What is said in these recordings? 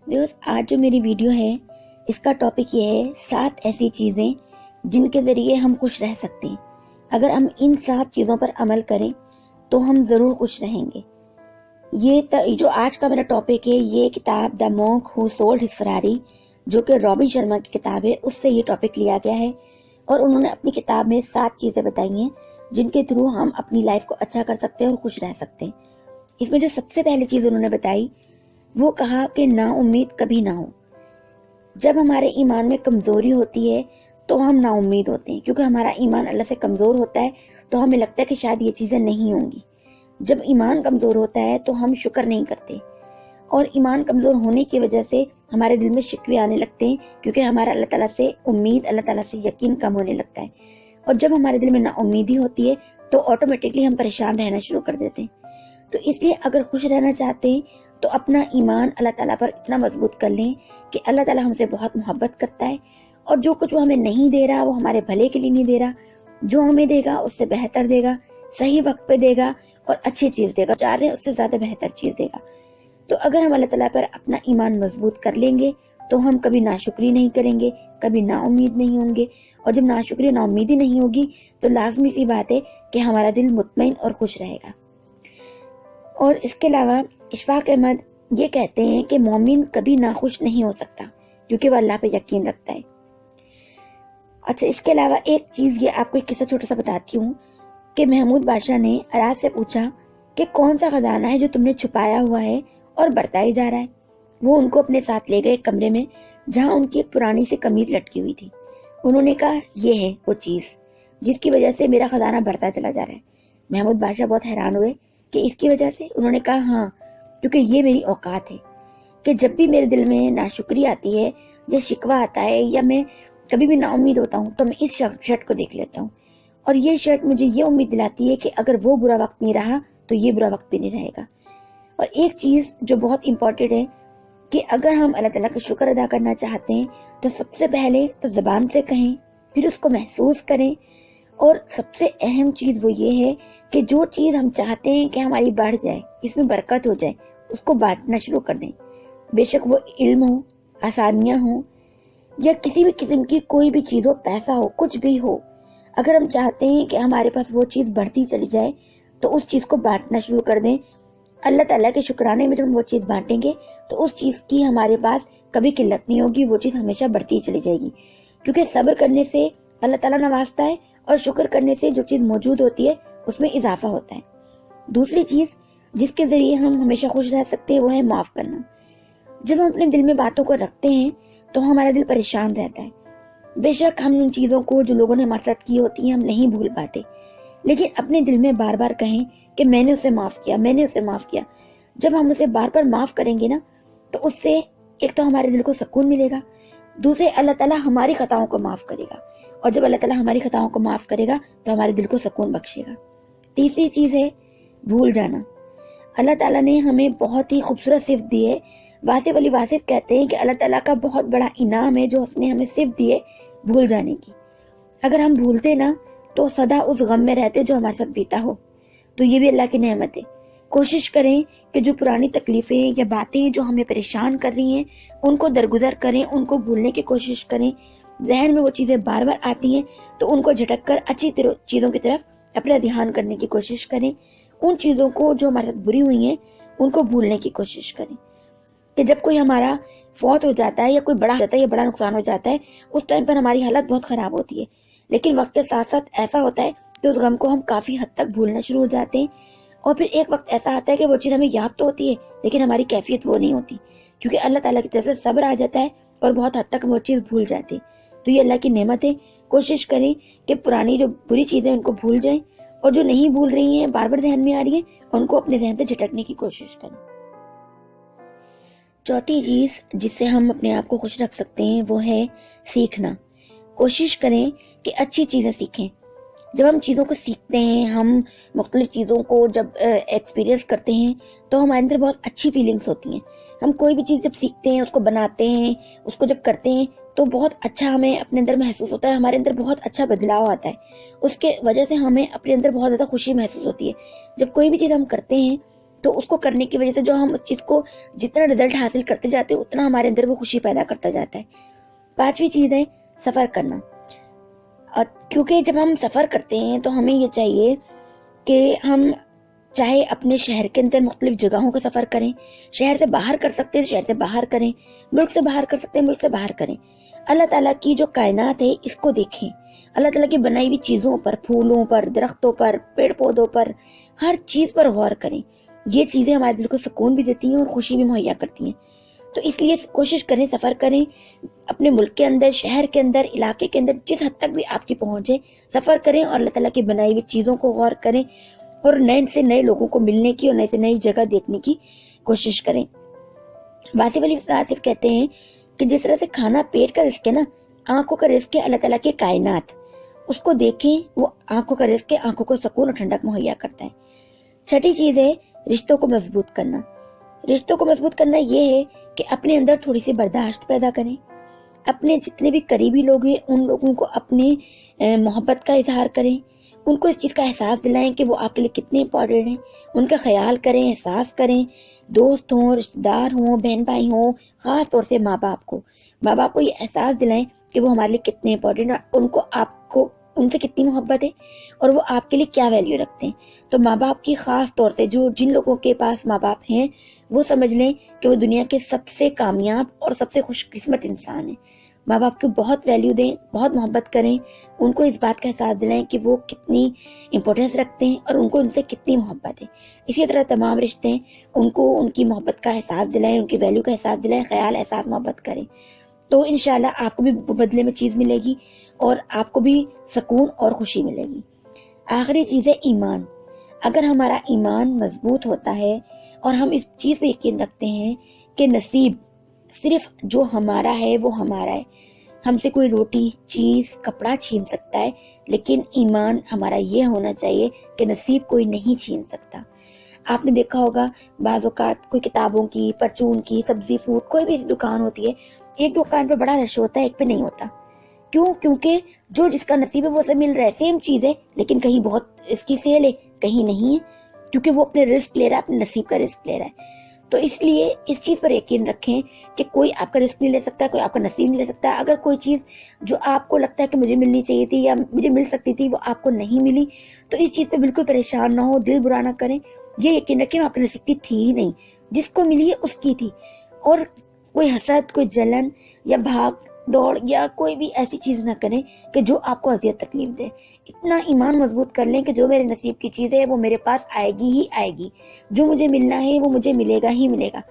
دوست آج جو میری ویڈیو ہے اس کا ٹاپک یہ ہے 7 ایسی چیزیں جن کے ذریعے ہم خوش رہ سکتے ہیں۔ اگر ہم ان 7 چیزوں پر عمل کریں تو ہم ضرور خوش رہیں گے۔ یہ جو آج کا میرا ٹاپک ہے یہ کتاب دا مونک ہو سولڈ ہز فراری جو کہ رابن شرما کی کتاب ہے اس سے یہ ٹاپک لیا گیا ہے، اور انہوں نے اپنی کتاب میں 7 چیزیں بتائی ہیں جن کے تھرو ہم اپنی لائف کو اچھا کر سکتے ہیں اور خوش رہ سکتے ہیں۔ اس میں جو سب سے پہلی چیز انہوں نے بتائی وہ کہا کہ نا امید کبھی نہ ہو۔ جب ہمارے ایمان میں کمزوری ہوتی ہے تو ہم نا امید ہوتے ہیں، کیونکہ ہمارا ایمان اللہ سے کمزور ہوتا ہے تو ہمیں لگتا ہے کہ شاید یہ چیزیں نہیں ہوں گی۔ جب ایمان کمزور ہوتا ہے تو ہم شکر نہیں کرتے، اور ایمان کمزور ہونے کی وجہ سے ہمارے دل میں شکوے آنے لگتے ہیں، کیونکہ ہمارا اللہ تعالیٰ سے امید، اللہ تعالیٰ سے یقین کم ہونے لگتا ہے۔ اور جب ہمارے دل میں نا امیدی ہوتی ہے تو آٹومیٹکلی ہم پریشان رہنا شروع کر دیتے ہیں۔ تو اس لیے اگر خوش رہنا چاہتے ہیں تو اپنا ایمان اللہ تعالیٰ پر اتنا مضبوط کر لیں کہ اللہ تعالیٰ ہم سے بہت محبت کرتا ہے، اور جو کچھ وہ ہمیں نہیں دے رہا وہ ہمارے بھلے کے لیے نہیں دے رہا، جو ہمیں دے گا اس سے بہتر دے گا، صحیح وقت پہ دے گا اور اچھی چیز دے گا، چاہ رہے ہیں اس سے زیادہ بہتر چیز دے گا۔ تو اگر ہم اللہ تعالیٰ پر اپنا ایمان مضبوط کر لیں گے تو ہم کبھی ناشکری نہیں کریں گے، کبھی نا امید نہیں ہوں گے، اور جب ناشکری نا امیدی نہیں ہوگی تو لازمی سی بات ہے کہ ہمارا دل مطمئن اور خوش رہے گا۔ اور اس کے علاوہ اشفاق احمد یہ کہتے ہیں کہ مومن کبھی ناخوش نہیں ہو سکتا کیونکہ وہ اللہ پہ یقین رکھتا ہے۔ اچھا، اس کے علاوہ ایک چیز یہ آپ کو ایک قصہ چھوٹا سا بتاتی ہوں کہ محمود بادشاہ نے اراز سے پوچھا کہ کون سا خزانہ ہے جو تم نے چھپایا ہوا ہے اور بڑھتا ہی جا رہا ہے۔ وہ ان کو اپنے ساتھ لے گئے ایک کمرے میں جہاں ان کی ایک پرانی سی قمیض لٹکی ہوئی تھی۔ انہوں نے کہا یہ ہے وہ چیز جس کی وجہ سے میرا خزانہ بڑھتا چلا جا رہا ہے۔ محمود بادشاہ بہت حیران ہوئے کہ اس کی وجہ سے؟ انہوں نے کہا ہاں، کیونکہ یہ میری اوقات ہے کہ جب بھی میرے دل میں ناشکری آتی ہے یا شکوہ آتا ہے یا میں کبھی بھی نا امید ہوتا ہوں تو میں اس شرٹ کو دیکھ لیتا ہوں، اور یہ شرٹ مجھے یہ امید دلاتی ہے کہ اگر وہ برا وقت نہیں رہا تو یہ برا وقت بھی نہیں رہے گا۔ اور ایک چیز جو بہت امپورٹنٹ ہے کہ اگر ہم اللہ تعالیٰ کا شکر ادا کرنا چاہتے ہیں تو سب سے پہلے تو زبان سے کہیں، پھر اس کو محسوس کریں، اور سب سے اہم چیز وہ یہ ہے کہ جو چیز ہم چاہتے ہیں کہ ہماری بڑھ جائے، اس میں برکت ہو جائے، اس کو بانٹنا شروع کر دیں۔ بے شک وہ علم ہو، آسانیاں ہوں، یا کسی بھی قسم کی کوئی بھی چیز ہو، پیسہ ہو، کچھ بھی ہو، اگر ہم چاہتے ہیں کہ ہمارے پاس وہ چیز بڑھتی چلی جائے تو اس چیز کو بانٹنا شروع کر دیں۔ اللہ تعالیٰ کے شکرانے میں جب ہم وہ چیز بانٹیں گے تو اس چیز کی ہمارے پاس کبھی قلت نہیں ہوگی، وہ چیز ہمیشہ بڑھتی چلی جائے گی، کیونکہ صبر کرنے سے اللہ تعالیٰ نوازتا ہے اور شکر کرنے سے جو چیز موجود ہوتی ہے اس میں اضافہ ہوتا ہے۔ دوسری چیز جس کے ذریعے ہم ہمیشہ خوش رہ سکتے ہیں وہ ہے معاف کرنا۔ جب ہم اپنے دل میں باتوں کو رکھتے ہیں تو ہمارا دل پریشان رہتا ہے۔ بے شک ہم ان چیزوں کو جو لوگوں نے ہمارے ساتھ کی ہوتی ہیں ہم نہیں بھول پاتے، لیکن اپنے دل میں بار بار کہیں کہ میں نے اسے معاف کیا، میں نے اسے معاف کیا۔ جب ہم اسے بار بار معاف کریں گے نا تو اس سے ایک تو ہمارے دل کو سکون ملے گا، دوسرے اللہ تعالیٰ ہماری خطاؤں کو معاف کرے گا، اور جب اللہ تعالیٰ ہماری خطاؤں کو معاف کرے گا تو ہمارے دل کو سکون بخشے گا۔ تیسری چیز ہے بھول جانا۔ اللہ تعالیٰ نے ہمیں بہت ہی خوبصورت صفت دی ہے۔ واصف علی واصف کہتے ہیں کہ اللہ تعالیٰ کا بہت بڑا انعام ہے جو اس نے ہمیں صفت دی ہے بھول جانے کی۔ اگر ہم بھولتے نا تو سدا اس غم میں رہتے جو ہمارے ساتھ بیتا ہو، تو یہ بھی اللہ کی نعمت ہے۔ کوشش کریں کہ جو پرانی تکلیفیں یا باتیں جو ہمیں پریشان کر رہی ہیں ان کو درگزر کریں، ان کو بھولنے کی کوشش کریں۔ ذہن میں وہ چیزیں بار بار آتی ہیں تو ان کو جھٹک کر اچھی چیزوں کی طرف اپنا دھیان کرنے کی کوشش کریں۔ ان چیزوں کو جو ہمارے ساتھ بری ہوئی ہیں ان کو بھولنے کی کوشش کریں، کہ جب کوئی ہمارا فوت ہو جاتا ہے یا کوئی بڑا ہوتا ہے یا بڑا نقصان ہو جاتا ہے اس ٹائم پر ہماری حالت بہت خراب ہوتی ہے، لیکن وقت کے ساتھ ساتھ ایسا ہوتا ہے کہ اس غم کو ہم کافی حد تک بھولنا شروع ہو جاتے ہیں، اور پھر ایک وقت ایسا آتا ہے کہ وہ چیز ہمیں یاد تو ہوتی ہے لیکن ہماری کیفیت وہ نہیں ہوتی، کیونکہ اللہ تعالیٰ کی طرف سے صبر آ جاتا ہے اور بہت حد تک وہ چیز بھول جاتے ہیں۔ تو یہ اللہ کی نعمت ہے۔ کوشش کریں کہ پرانی جو بری چیزیں ان کو بھول جائیں، اور جو نہیں بھول رہی ہیں بار بار ذہن میں آ رہی ہیں ان کو اپنے ذہن سے جھٹکنے کی کوشش کریں۔ چوتھی چیز جس سے ہم اپنے آپ کو خوش رکھ سکتے ہیں وہ ہے سیکھنا۔ کوشش کریں کہ اچھی چیزیں سیکھیں۔ جب ہم چیزوں کو سیکھتے ہیں، ہم مختلف چیزوں کو جب ایکسپیرینس کرتے ہیں تو ہمارے اندر بہت اچھی فیلنگز ہوتی ہیں۔ ہم کوئی بھی چیز جب سیکھتے ہیں، اس کو بناتے ہیں، اس کو جب کرتے ہیں تو بہت اچھا ہمیں اپنے اندر محسوس ہوتا ہے، ہمارے اندر بہت اچھا بدلاؤ آتا ہے، اس کے وجہ سے ہمیں اپنے اندر بہت زیادہ خوشی محسوس ہوتی ہے۔ جب کوئی بھی چیز ہم کرتے ہیں تو اس کو کرنے کی وجہ سے جو ہم اس چیز کو جتنا رزلٹ حاصل کرتے جاتے ہیں اتنا ہمارے اندر وہ خوشی پیدا کرتا جاتا ہے۔ 5ویں چیز ہے سفر کرنا، کیونکہ جب ہم سفر کرتے ہیں تو ہمیں یہ چاہیے کہ ہم چاہے اپنے شہر کے اندر مختلف جگہوں کا سفر کریں، شہر سے باہر کر سکتے ہیں شہر سے باہر کریں، ملک سے باہر کر سکتے ہیں ملک سے باہر کریں، اللہ تعالیٰ کی جو کائنات ہے اس کو دیکھیں، اللہ تعالیٰ کی بنائی ہوئی چیزوں پر، پھولوں پر، درختوں پر، پیڑ پودوں پر، ہر چیز پر غور کریں۔ یہ چیزیں ہمارے دل کو سکون بھی دیتی ہیں اور خوشی بھی مہیا کرتی ہیں۔ تو اس لیے کوشش کریں، سفر کریں، اپنے ملک کے اندر، شہر کے اندر، علاقے کے اندر، جس حد تک بھی آپ کی پہنچے سفر کریں اور اللہ تعالیٰ کی بنائی ہوئی چیزوں کو غور کریں اور نئے سے نئے لوگوں کو ملنے کی اور نئے سے نئی جگہ دیکھنے کی کوشش کریں۔ واصف علی آصف کہتے ہیں کہ جس طرح سے کھانا پیٹ کا رزق ہے نا، آنکھوں کا رزق ہے اللہ تعالیٰ کی کائنات، اس کو دیکھیں، وہ آنکھوں کا رزق ہے، آنکھوں کو سکون اور ٹھنڈک مہیا کرتا ہے۔ 6ٹھی چیز ہے رشتوں کو مضبوط کرنا۔ رشتوں کو مضبوط کرنا یہ ہے کہ اپنے اندر تھوڑی سی برداشت پیدا کریں، اپنے جتنے بھی قریبی لوگ ہیں ان لوگوں کو اپنے محبت کا اظہار کریں، ان کو اس چیز کا احساس دلائیں کہ وہ آپ کے لیے کتنے امپورٹنٹ ہیں، ان کا خیال کریں، احساس کریں، دوست ہوں، رشتہ دار ہوں، بہن بھائی ہوں، خاص طور سے ماں باپ کو یہ احساس دلائیں کہ وہ ہمارے لیے کتنے امپورٹنٹ ہیں، ان کو آپ کو ان سے کتنی محبت ہے اور وہ آپ کے لیے کیا ویلیو رکھتے ہیں۔ تو ماں باپ کی خاص طور سے جن لوگوں کے پاس ماں باپ ہیں وہ سمجھ لیں کہ وہ دنیا کے سب سے کامیاب اور سب سے خوش قسمت انسان ہیں۔ ماں باپ کو بہت ویلیو دیں، بہت محبت کریں، ان کو اس بات کا احساس دلائیں کہ وہ کتنی امپورٹنس رکھتے ہیں اور ان کو ان سے کتنی محبت ہے۔ اسی طرح تمام رشتے ان کو ان کی محبت کا احساس دلائیں، ان کی ویلیو کا احساس دلائیں، خیال، احساس، محبت کریں، تو انشاءاللہ آپ کو بھی بدلے میں چیز ملے گی اور آپ کو بھی سکون اور خوشی ملے گی۔ آخری چیز ہے ایمان۔ اگر ہمارا ایمان مضبوط ہوتا ہے اور ہم اس چیز پہ یقین رکھتے ہیں کہ نصیب صرف جو ہمارا ہے وہ ہمارا ہے، ہم سے کوئی روٹی، چیز، کپڑا چھین سکتا ہے لیکن ایمان ہمارا یہ ہونا چاہیے کہ نصیب کوئی نہیں چھین سکتا۔ آپ نے دیکھا ہوگا بعض اوقات کوئی کتابوں کی، پرچون کی، سبزی فروٹ، کوئی بھی دکان ہوتی ہے، ایک دکان پہ بڑا رش ہوتا ہے، ایک پہ نہیں ہوتا۔ کیوں؟ کیونکہ جو جس کا نصیب ہے وہ اسے مل رہا ہے، سیم چیز ہے لیکن کہیں بہت اس کی سیل ہے، کہیں نہیں ہے، کیونکہ وہ اپنے رزق لے رہا ہے، اپنے نصیب کا رزق لے رہا ہے۔ تو اس لیے اس چیز پر یقین رکھیں کہ کوئی آپ کا رزق نہیں لے سکتا، کوئی آپ کا نصیب نہیں لے سکتا۔ اگر کوئی چیز جو آپ کو لگتا ہے کہ مجھے ملنی چاہیے تھی یا مجھے مل سکتی تھی وہ آپ کو نہیں ملی تو اس چیز پہ بالکل پریشان نہ ہو، دل برا نہ کریں، یہ یقین رکھیں آپ کے نصیب کی تھی ہی نہیں، جس کو ملی ہے اس کی تھی۔ اور کوئی حسد، کوئی جلن یا بھاگ دوڑ یا کوئی بھی ایسی چیز نہ کریں کہ جو آپ کو اذیت تکلیف دے۔ اتنا ایمان مضبوط کر لیں کہ جو میرے نصیب کی چیز ہے وہ میرے پاس آئے گی ہی آئے گی، جو مجھے ملنا ہے وہ مجھے ملے گا ہی ملے گا،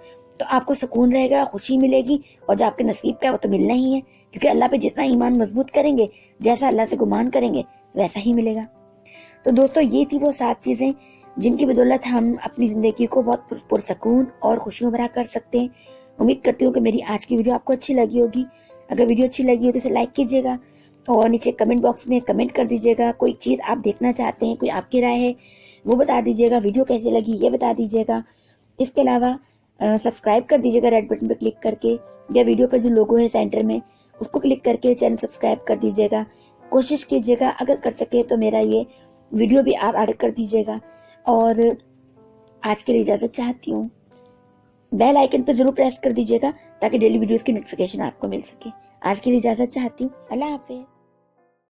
تو آپ کو سکون رہے گا، خوشی ملے گی، اور جو آپ کے نصیب کا ہے وہ تو ملنا ہی ہے، کیونکہ اللہ پہ جتنا ایمان مضبوط کریں گے، جیسا اللہ سے گمان کریں گے ویسا ہی ملے گا۔ تو دوستو یہ تھی وہ 7 چیزیں جن کی بدولت ہم اپنی زندگی کو بہت پرسکون اور خوشیوں بھرا کر سکتے ہیں۔ امید کرتی ہوں کہ میری آج کی ویڈیو آپ کو اچھی لگی ہوگی۔ اگر ویڈیو اچھی لگی ہو تو اسے لائک کیجیے گا اور نیچے کمنٹ باکس میں کمنٹ کر دیجیے گا، کوئی چیز آپ دیکھنا چاہتے ہیں، کوئی آپ کی رائے ہے وہ بتا دیجیے گا، ویڈیو کیسی لگی یہ بتا دیجیے گا۔ اس کے علاوہ سبسکرائب کر دیجیے گا ریڈ بٹن پہ کلک کر کے، یا ویڈیو پہ جو لوگو ہے سینٹر میں اس کو کلک کر کے چینل سبسکرائب کر دیجیے گا۔ کوشش کیجیے گا اگر کر سکے تو میرا یہ ویڈیو بھی آپ ایڈ کر دیجیے گا، اور آج کے لیے اجازت چاہتی ہوں۔ بیل آئیکن پہ ضرور پریس کر دیجیے گا تاکہ ڈیلی ویڈیوز کی نوٹیفیکیشن آپ کو مل سکے۔ آج کے لیے اجازت چاہتی ہوں، اللہ حافظ۔